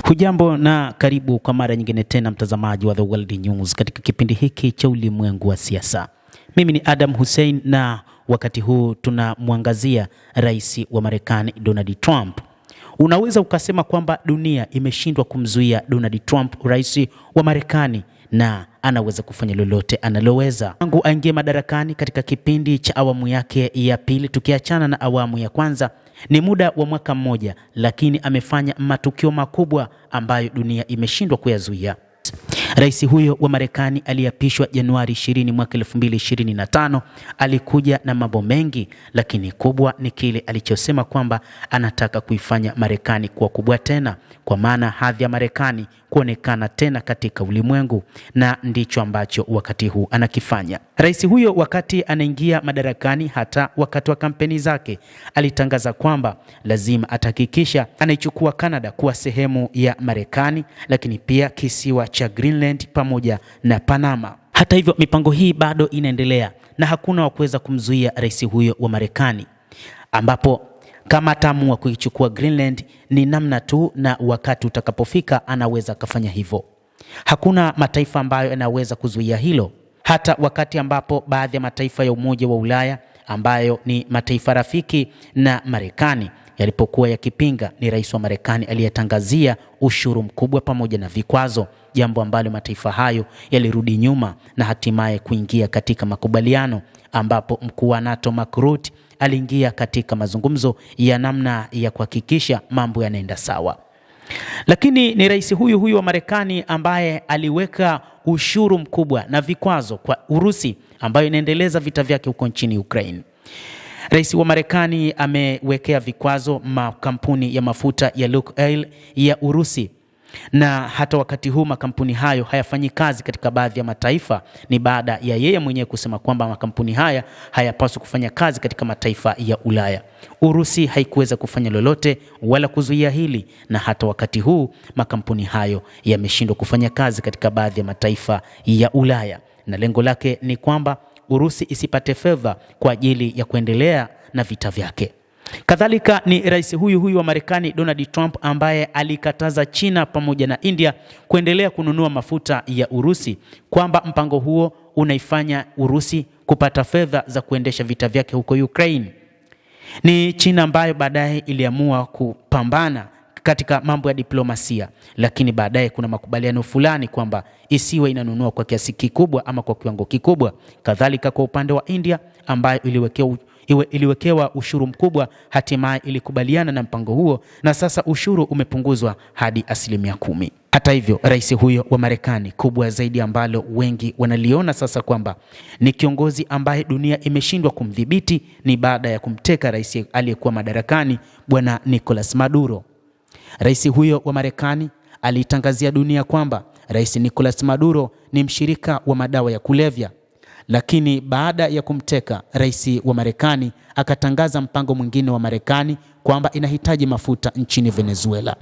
Hujambo na karibu kwa mara nyingine tena mtazamaji wa The World News katika kipindi hiki cha ulimwengu wa siasa. Mimi ni Adam Hussein na wakati huu tunamwangazia rais wa Marekani Donald Trump. Unaweza ukasema kwamba dunia imeshindwa kumzuia Donald Trump, rais wa Marekani, na anaweza kufanya lolote analoweza tangu aingie madarakani katika kipindi cha awamu yake ya pili. Tukiachana na awamu ya kwanza, ni muda wa mwaka mmoja, lakini amefanya matukio makubwa ambayo dunia imeshindwa kuyazuia. Rais huyo wa Marekani aliapishwa Januari 20 mwaka 2025. Alikuja na mambo mengi, lakini kubwa ni kile alichosema kwamba anataka kuifanya Marekani kuwa kubwa tena, kwa maana hadhi ya Marekani kuonekana tena katika ulimwengu, na ndicho ambacho wakati huu anakifanya. Rais huyo wakati anaingia madarakani, hata wakati wa kampeni zake, alitangaza kwamba lazima atahakikisha anaichukua Canada kuwa sehemu ya Marekani, lakini pia kisiwa cha Greenland pamoja na Panama. Hata hivyo, mipango hii bado inaendelea na hakuna wa kuweza kumzuia rais huyo wa Marekani, ambapo kama ataamua kuichukua Greenland ni namna tu, na wakati utakapofika anaweza kufanya hivyo. Hakuna mataifa ambayo yanaweza kuzuia hilo, hata wakati ambapo baadhi ya mataifa ya Umoja wa Ulaya ambayo ni mataifa rafiki na Marekani yalipokuwa yakipinga, ni rais wa Marekani aliyetangazia ushuru mkubwa pamoja na vikwazo, jambo ambalo mataifa hayo yalirudi nyuma na hatimaye kuingia katika makubaliano, ambapo mkuu wa NATO Mark Rutte aliingia katika mazungumzo ya namna ya kuhakikisha mambo yanaenda sawa. Lakini ni rais huyu wa Marekani ambaye aliweka ushuru mkubwa na vikwazo kwa Urusi ambayo inaendeleza vita vyake huko nchini Ukraine. Rais wa Marekani amewekea vikwazo makampuni ya mafuta ya Lukoil ya Urusi, na hata wakati huu makampuni hayo hayafanyi kazi katika baadhi ya mataifa. Ni baada ya yeye mwenyewe kusema kwamba makampuni haya hayapaswi kufanya kazi katika mataifa ya Ulaya. Urusi haikuweza kufanya lolote wala kuzuia hili, na hata wakati huu makampuni hayo yameshindwa kufanya kazi katika baadhi ya mataifa ya Ulaya, na lengo lake ni kwamba Urusi isipate fedha kwa ajili ya kuendelea na vita vyake. Kadhalika ni rais huyu wa Marekani Donald Trump ambaye alikataza China pamoja na India kuendelea kununua mafuta ya Urusi, kwamba mpango huo unaifanya Urusi kupata fedha za kuendesha vita vyake huko Ukraine. Ni China ambayo baadaye iliamua kupambana katika mambo ya diplomasia, lakini baadaye kuna makubaliano fulani kwamba isiwe inanunua kwa kiasi kikubwa ama kwa kiwango kikubwa. Kadhalika kwa upande wa India ambayo iliwekewa ushuru mkubwa, hatimaye ilikubaliana na mpango huo, na sasa ushuru umepunguzwa hadi 10%. Hata hivyo, rais huyo wa Marekani, kubwa zaidi ambalo wengi wanaliona sasa kwamba ni kiongozi ambaye dunia imeshindwa kumdhibiti, ni baada ya kumteka rais aliyekuwa madarakani bwana Nicolas Maduro. Rais huyo wa Marekani alitangazia dunia kwamba rais Nicolas Maduro ni mshirika wa madawa ya kulevya, lakini baada ya kumteka rais wa Marekani akatangaza mpango mwingine wa Marekani kwamba inahitaji mafuta nchini Venezuela.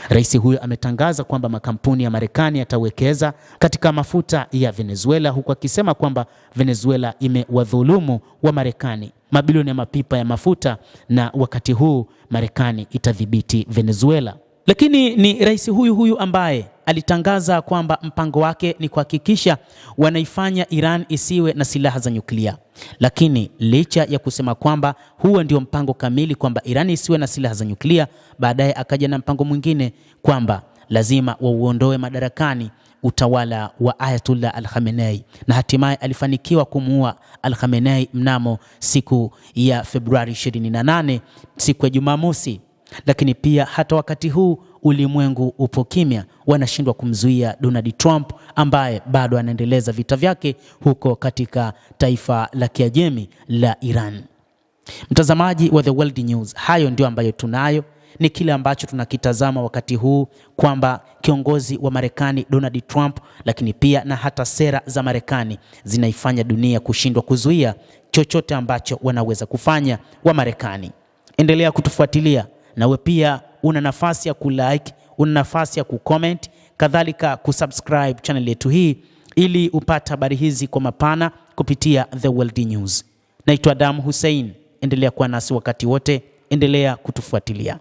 Rais huyo ametangaza kwamba makampuni ya Marekani yatawekeza katika mafuta ya Venezuela, huku akisema kwamba Venezuela imewadhulumu wa Marekani mabilioni ya mapipa ya mafuta, na wakati huu Marekani itadhibiti Venezuela. Lakini ni rais huyu ambaye alitangaza kwamba mpango wake ni kuhakikisha wanaifanya Iran isiwe na silaha za nyuklia. Lakini licha ya kusema kwamba huo ndio mpango kamili, kwamba Iran isiwe na silaha za nyuklia, baadaye akaja na mpango mwingine kwamba lazima wauondoe madarakani utawala wa Ayatollah Al-Khamenei, na hatimaye alifanikiwa kumuua Al-Khamenei mnamo siku ya Februari 28, siku ya Jumamosi. Lakini pia hata wakati huu ulimwengu upo kimya, wanashindwa kumzuia Donald Trump ambaye bado anaendeleza vita vyake huko katika taifa la Kiajemi la Iran. Mtazamaji wa The World News, hayo ndio ambayo tunayo, ni kile ambacho tunakitazama wakati huu, kwamba kiongozi wa Marekani Donald Trump, lakini pia na hata sera za Marekani zinaifanya dunia kushindwa kuzuia chochote ambacho wanaweza kufanya wa Marekani. Endelea kutufuatilia, nawe pia una nafasi ya kulike, una nafasi ya kucomment, kadhalika kusubscribe channel yetu hii ili upate habari hizi kwa mapana kupitia The World News. Naitwa Adam Hussein, endelea kuwa nasi wakati wote, endelea kutufuatilia.